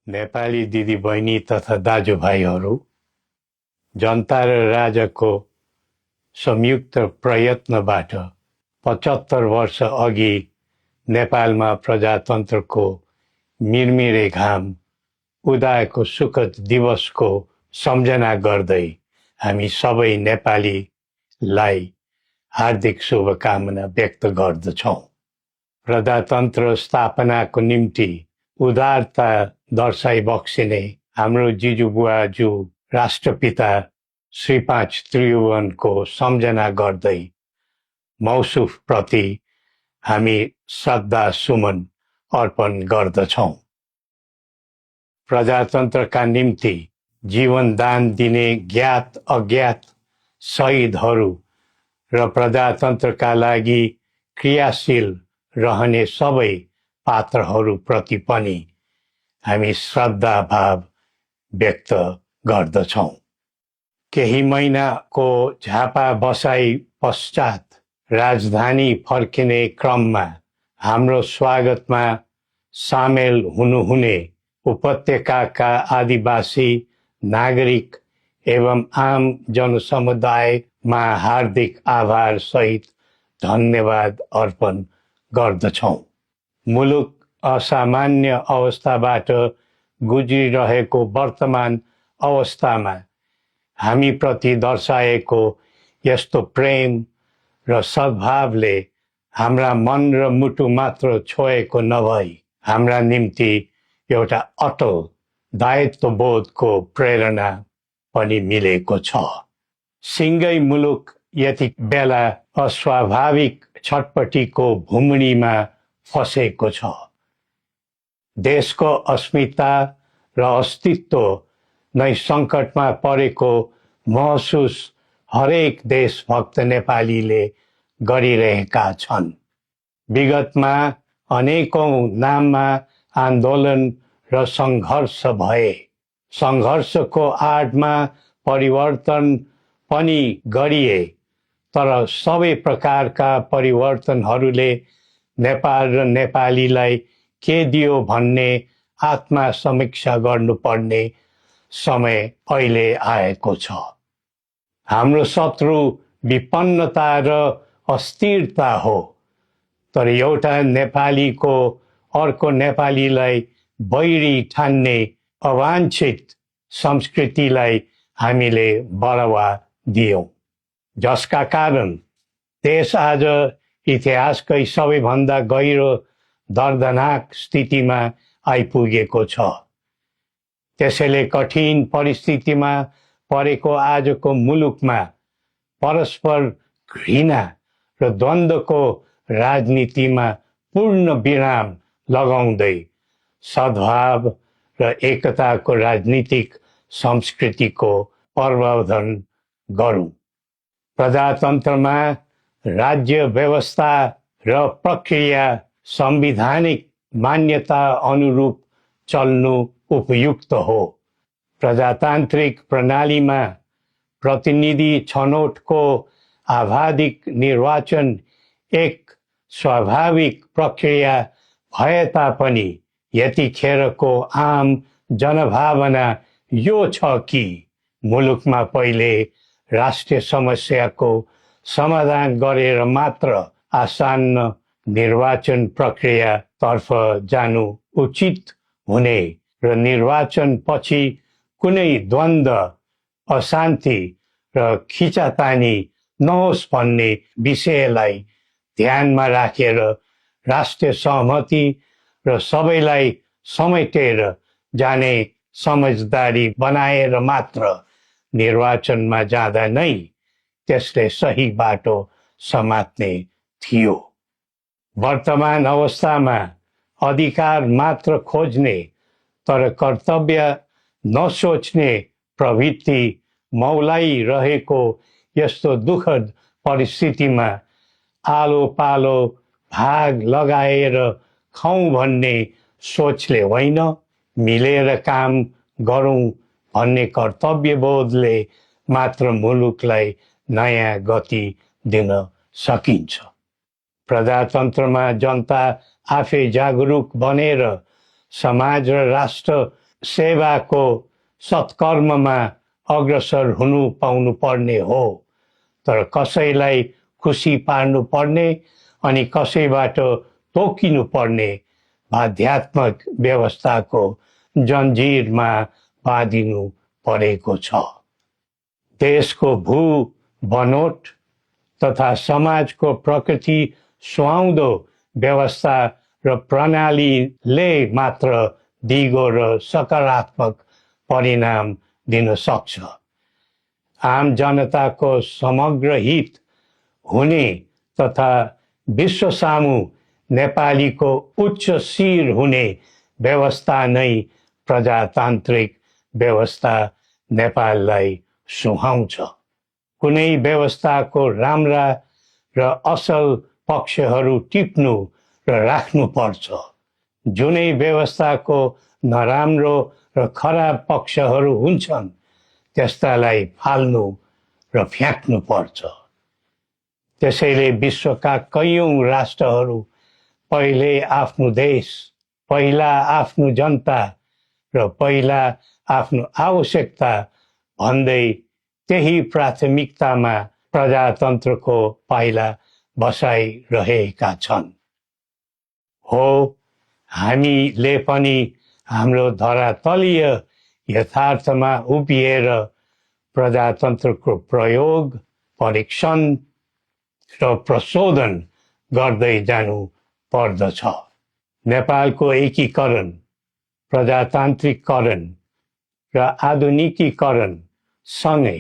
नेपाली दिदीबहिनी तथा दाजुभाइहरू, जनता र राजाको संयुक्त प्रयत्नबाट 75 वर्ष अघि नेपालमा प्रजातन्त्रको मिरमिरे घाम उदाएको सुखद दिवसको सम्झना गर्दै हामी सबै नेपालीलाई हार्दिक शुभकामना व्यक्त गर्दछौँ। प्रजातन्त्र स्थापनाको निम्ति उदारता दर्शाइ बक्सिने हाम्रो जिजुबुवाजू राष्ट्रपिता श्री 5 त्रिभुवनको सम्झना गर्दै मौसुफ प्रति हामी श्रद्धा सुमन अर्पण गर्दछौँ। प्रजातन्त्रका निम्ति जीवन दान दिने ज्ञात अज्ञात शहीदहरू र प्रजातन्त्रका लागि क्रियाशील रहने सबै पात्रहरूप्रति पनि हामी श्रद्धा भाव व्यक्त गर्दछौँ। केही महिनाको झापा बसाई पश्चात राजधानी फर्किने क्रममा हाम्रो स्वागतमा सामेल हुनुहुने उपत्यकाका आदिवासी नागरिक एवं आम जनसमुदायमा हार्दिक आभार सहित धन्यवाद अर्पण गर्दछौँ। मुलुक असामान्य अवस्थाबाट गुज्रिरहेको वर्तमान अवस्थामा हामीप्रति दर्शाएको यस्तो प्रेम र सद्भावले हाम्रा मन र मुटु मात्र छोएको नभई हाम्रा निम्ति एउटा अटल दायित्वबोधको प्रेरणा पनि मिलेको छ। सिङ्गै मुलुक यति बेला अस्वाभाविक छटपटीको भुमणीमा फसेको छ। देशको अस्मिता र अस्तित्व नै सङ्कटमा परेको महसुस हरेक देशभक्त नेपालीले गरिरहेका छन्। विगतमा अनेकौं नाममा आन्दोलन र सङ्घर्ष भए। सङ्घर्षको आडमा परिवर्तन पनि गरिए, तर सबै प्रकारका परिवर्तनहरूले नेपाल र नेपालीलाई के दियो भन्ने आत्मा समीक्षा गर्नुपर्ने समय अहिले आएको छ। हाम्रो शत्रु विपन्नता र अस्थिरता हो, तर एउटा नेपालीको अर्को नेपालीलाई बैरी ठान्ने अवाञ्छित संस्कृतिलाई हामीले बढावा दियौँ, जसका कारण देश आज इतिहासकै सबैभन्दा गहिरो दर्दनाक स्थितिमा आइपुगेको छ। त्यसैले कठिन परिस्थितिमा परेको आजको मुलुकमा परस्पर घृणा र द्वन्द्वको राजनीतिमा पूर्ण विराम लगाउँदै सद्भाव र एकताको राजनीतिक संस्कृतिको प्रवर्धन गरौँ। प्रजातन्त्रमा राज्य व्यवस्था र प्रक्रिया संवैधानिक मान्यता अनुरूप चल्नु उपयुक्त हो। प्रजातान्त्रिक प्रणालीमा प्रतिनिधि छनौटको आवाधिक निर्वाचन एक स्वाभाविक प्रक्रिया भए तापनि यतिखेरको आम जनभावना यो छ कि मुलुकमा पहिले राष्ट्रिय समस्याको समाधान गरेर मात्र आसन्न निर्वाचन प्रक्रियातर्फ जानु उचित हुने र निर्वाचन पछि कुनै द्वन्द्व, अशान्ति र खिचातानी नहोस् भन्ने विषयलाई ध्यानमा राखेर राष्ट्रिय सहमति र सबैलाई समेटेर जाने समझदारी बनाएर मात्र निर्वाचनमा जाँदा नै त्यसले सही बाटो समात्ने थियो। वर्तमान अवस्थामा अधिकार मात्र खोज्ने तर कर्तव्य नसोच्ने प्रवृत्ति मौलाइरहेको यस्तो दुःखद परिस्थितिमा आलो पालो भाग लगाएर खाउँ भन्ने सोचले होइन, मिलेर काम गरौँ भन्ने कर्तव्यबोधले मात्र मुलुकलाई नयाँ गति दिन सकिन्छ। प्रजातन्त्रमा जनता आफै जागरुक बनेर समाज र राष्ट्र सेवाको सत्कर्ममा अग्रसर हुनु पाउनु पर्ने हो, तर कसैलाई खुसी पार्नु पर्ने अनि कसैबाट तोकिनु पर्ने आध्यात्मिक व्यवस्थाको जन्जिरमा बाँधिनु परेको छ। देशको भू बनोट तथा समाजको प्रकृति सुहाउँदो व्यवस्था र प्रणालीले मात्र दिगो र सकारात्मक परिणाम दिन सक्छ। आम जनताको समग्र हित हुने तथा विश्व सामु नेपालीको उच्च शिर हुने व्यवस्था नै प्रजातान्त्रिक व्यवस्था नेपाललाई सुहाउँछ। कुनै व्यवस्थाको राम्रा र असल पक्षहरू टिप्नु र राख्नुपर्छ। जुनै व्यवस्थाको नराम्रो र खराब पक्षहरू हुन्छन् त्यस्तालाई फाल्नु र फ्याँक्नु पर्छ। त्यसैले विश्वका कैयौं राष्ट्रहरू पहिले आफ्नो देश, पहिला आफ्नो जनता र पहिला आफ्नो आवश्यकता भन्दै त्यही प्राथमिकतामा प्रजातन्त्रको पाइला बसाइरहेका छन्। हो, हामीले पनि हाम्रो धरातलीय यथार्थमा उभिएर प्रजातन्त्रको प्रयोग, परीक्षण र प्रशोधन गर्दै जानु पर्दछ। नेपालको एकीकरण, प्रजातान्त्रिकरण र आधुनिकीकरण सँगै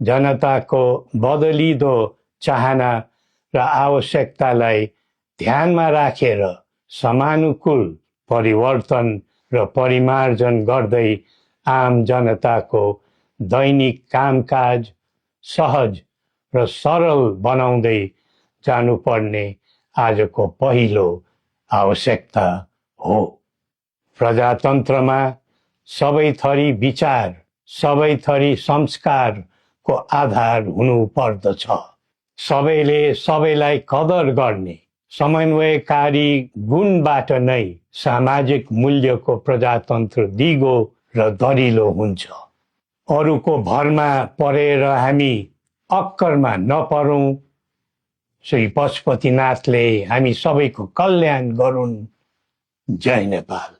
जनताको बदलिदो चाहना र आवश्यकतालाई ध्यानमा राखेर समानुकूल परिवर्तन र परिमार्जन गर्दै आम जनताको दैनिक कामकाज सहज र सरल बनाउँदै जानुपर्ने आजको पहिलो आवश्यकता हो। प्रजातन्त्रमा सबै थरी विचार, सबै थरी संस्कारको आधार हुनु पर्दछ। सबैले सबैलाई कदर गर्ने समन्वयकारी गुणबाट नै सामाजिक मूल्यको प्रजातन्त्र दिगो र दरिलो हुन्छ। अरूको भरमा परेर हामी अक्करमा नपरौं। श्री पशुपतिनाथले हामी सबैको कल्याण गरून्। जय नेपाल।